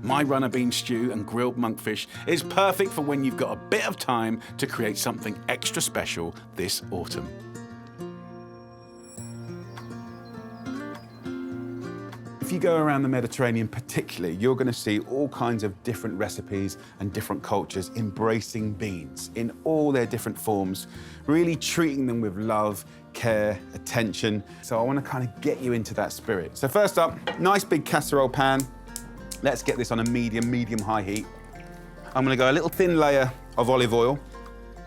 My runner bean stew and grilled monkfish is perfect for when you've got a bit of time to create something extra special this autumn. If you go around the Mediterranean particularly, you're going to see all kinds of different recipes and different cultures embracing beans in all their different forms, really treating them with love, care, attention. So I want to kind of get you into that spirit. So first up, nice big casserole pan. Let's get this on a medium-high heat. I'm going to go a little thin layer of olive oil.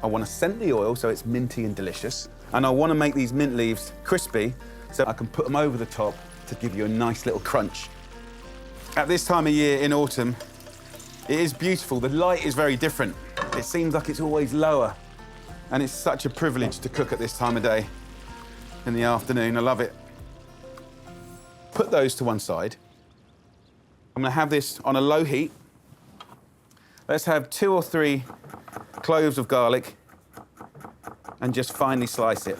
I want to scent the oil so it's minty and delicious. And I want to make these mint leaves crispy so I can put them over the top to give you a nice little crunch. At this time of year in autumn, it is beautiful. The light is very different. It seems like it's always lower. And it's such a privilege to cook at this time of day in the afternoon. I love it. Put those to one side. I'm gonna have this on a low heat. Let's have 2 or 3 cloves of garlic and just finely slice it.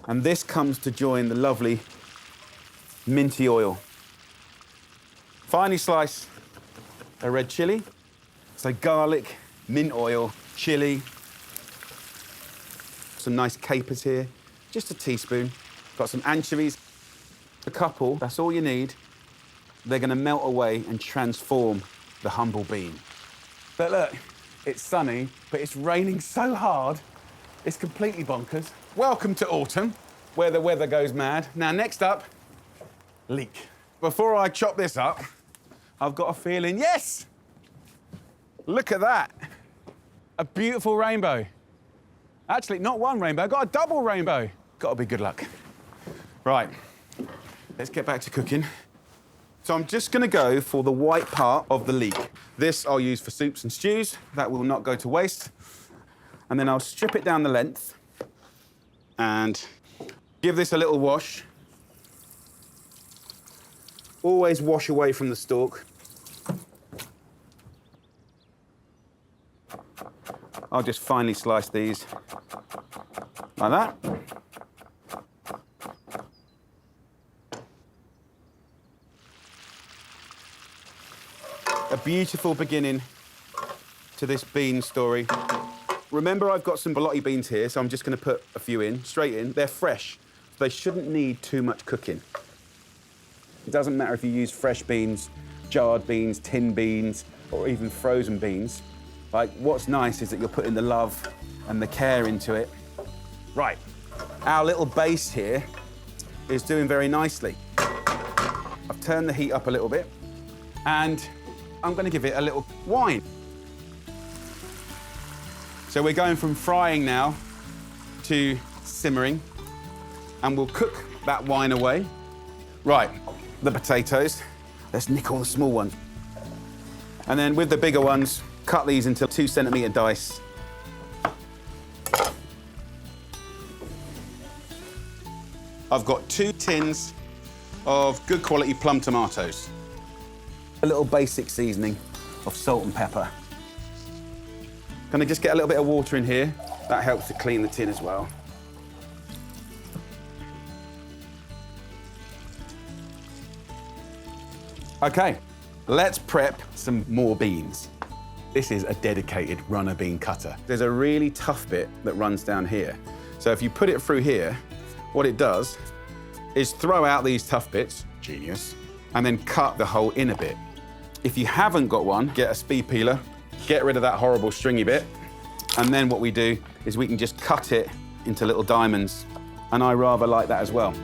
And this comes to join the lovely minty oil. Finely slice a red chilli. So garlic, mint oil, chilli. Some nice capers here, just a teaspoon. Got some anchovies, a couple, that's all you need. They're gonna melt away and transform the humble bean. But look, it's sunny, but it's raining so hard, it's completely bonkers. Welcome to autumn, where the weather goes mad. Now, next up, leek. Before I chop this up, I've got a feeling, yes! Look at that. A beautiful rainbow. Actually, not one rainbow, I've got a double rainbow. Gotta be good luck. Right, let's get back to cooking. So I'm just gonna go for the white part of the leek. This I'll use for soups and stews. That will not go to waste. And then I'll strip it down the length and give this a little wash. Always wash away from the stalk. I'll just finely slice these like that. A beautiful beginning to this bean story. Remember, I've got some borlotti beans here, so I'm just going to put a few in, straight in. They're fresh. They shouldn't need too much cooking. It doesn't matter if you use fresh beans, jarred beans, tin beans, or even frozen beans. Like, what's nice is that you're putting the love and the care into it. Right, our little base here is doing very nicely. I've turned the heat up a little bit, and I'm going to give it a little wine. So we're going from frying now to simmering, and we'll cook that wine away. Right, the potatoes. Let's nick all the small ones. And then with the bigger ones, cut these into 2-centimetre dice. I've got 2 tins of good quality plum tomatoes. A little basic seasoning of salt and pepper. Gonna just get a little bit of water in here. That helps to clean the tin as well. Okay, let's prep some more beans. This is a dedicated runner bean cutter. There's a really tough bit that runs down here. So if you put it through here, what it does is throw out these tough bits, genius, and then cut the whole inner bit. If you haven't got one, get a speed peeler, get rid of that horrible stringy bit, and then what we do is we can just cut it into little diamonds, and I rather like that as well.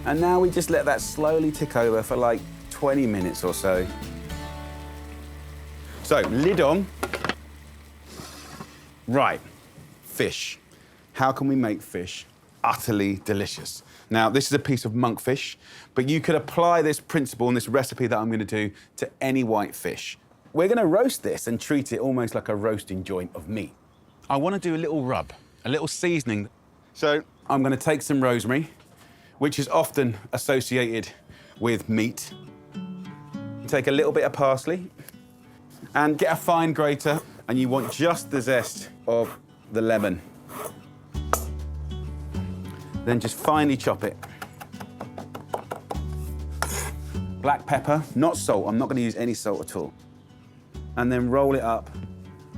And now we just let that slowly tick over for like 20 minutes or so. So, lid on. Right, fish. How can we make fish utterly delicious? Now, this is a piece of monkfish, but you could apply this principle and this recipe that I'm gonna do to any white fish. We're gonna roast this and treat it almost like a roasting joint of meat. I wanna do a little rub, a little seasoning. So I'm gonna take some rosemary, which is often associated with meat. Take a little bit of parsley, And get a fine grater, and you want just the zest of the lemon. Then just finely chop it. Black pepper, not salt. I'm not going to use any salt at all. And then roll it up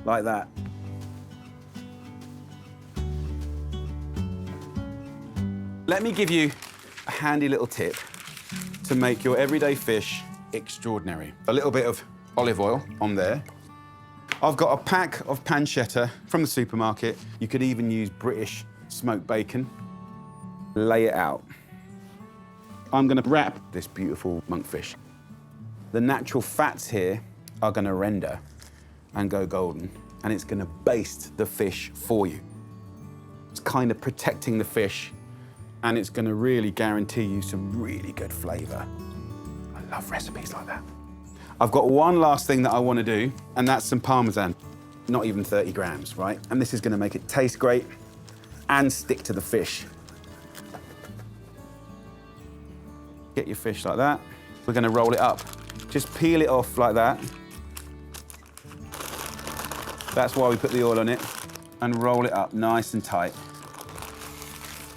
like that. Let me give you a handy little tip to make your everyday fish extraordinary. A little bit of olive oil on there. I've got a pack of pancetta from the supermarket. You could even use British smoked bacon. Lay it out. I'm gonna wrap this beautiful monkfish. The natural fats here are gonna render and go golden, and it's gonna baste the fish for you. It's kind of protecting the fish, and it's gonna really guarantee you some really good flavor. I love recipes like that. I've got one last thing that I wanna do, and that's some Parmesan. Not even 30 grams, right? And this is gonna make it taste great and stick to the fish. Get your fish like that. We're gonna roll it up. Just peel it off like that. That's why we put the oil on it. And roll it up nice and tight.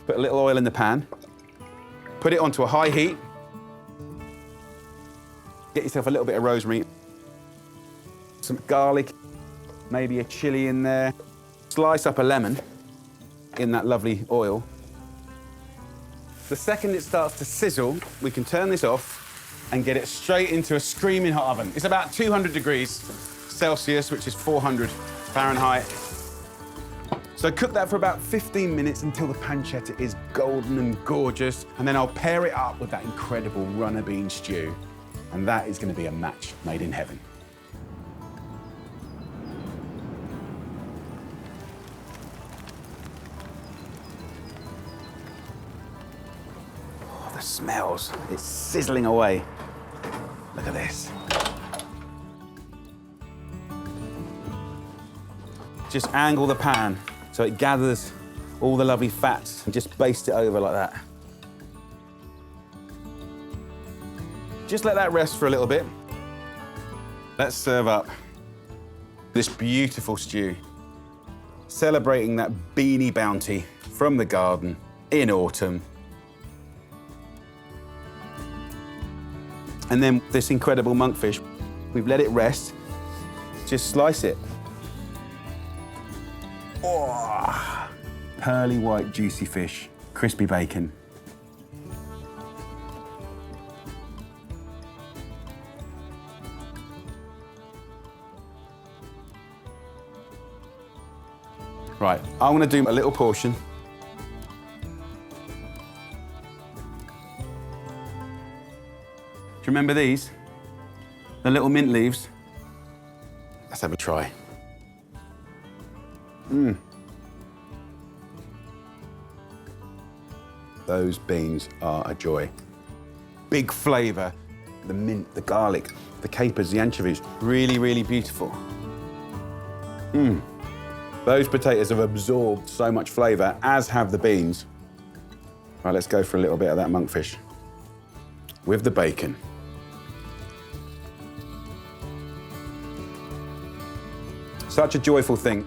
Put a little oil in the pan. Put it onto a high heat. Get yourself a little bit of rosemary. Some garlic, maybe a chili in there. Slice up a lemon in that lovely oil. The second it starts to sizzle, we can turn this off and get it straight into a screaming hot oven. It's about 200 degrees Celsius, which is 400 Fahrenheit. So cook that for about 15 minutes until the pancetta is golden and gorgeous, and then I'll pair it up with that incredible runner bean stew. And that is going to be a match made in heaven. Oh, the smells. It's sizzling away. Look at this. Just angle the pan so it gathers all the lovely fats and just baste it over like that. Just let that rest for a little bit. Let's serve up this beautiful stew, celebrating that beanie bounty from the garden in autumn. And then this incredible monkfish, we've let it rest. Just slice it. Oh, pearly white, juicy fish, crispy bacon. Right, I'm gonna do a little portion. Do you remember these? The little mint leaves? Let's have a try. Those beans are a joy. Big flavor, the mint, the garlic, the capers, the anchovies, really, really beautiful. Those potatoes have absorbed so much flavor, as have the beans. Right, let's go for a little bit of that monkfish with the bacon. Such a joyful thing.